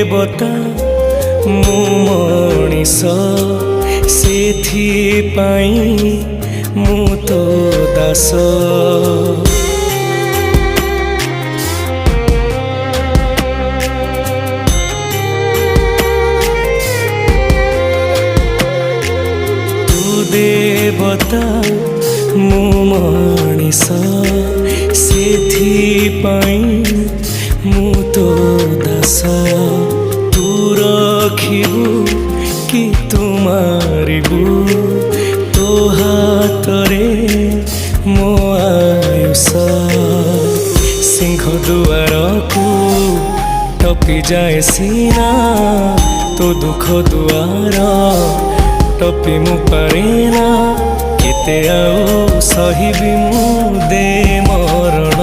देवता मु मनीष सेथिपाई मु तो दास देवता मु मनीष सेथिपाई मु तो दास तू रखिबु कि तू मारिबु तो हातरे मो आयुष सिंह दुआर को टपी जाए सीना तो दुख दुआर टपी मु पारेना केते आउ सहिबी मु दे मरण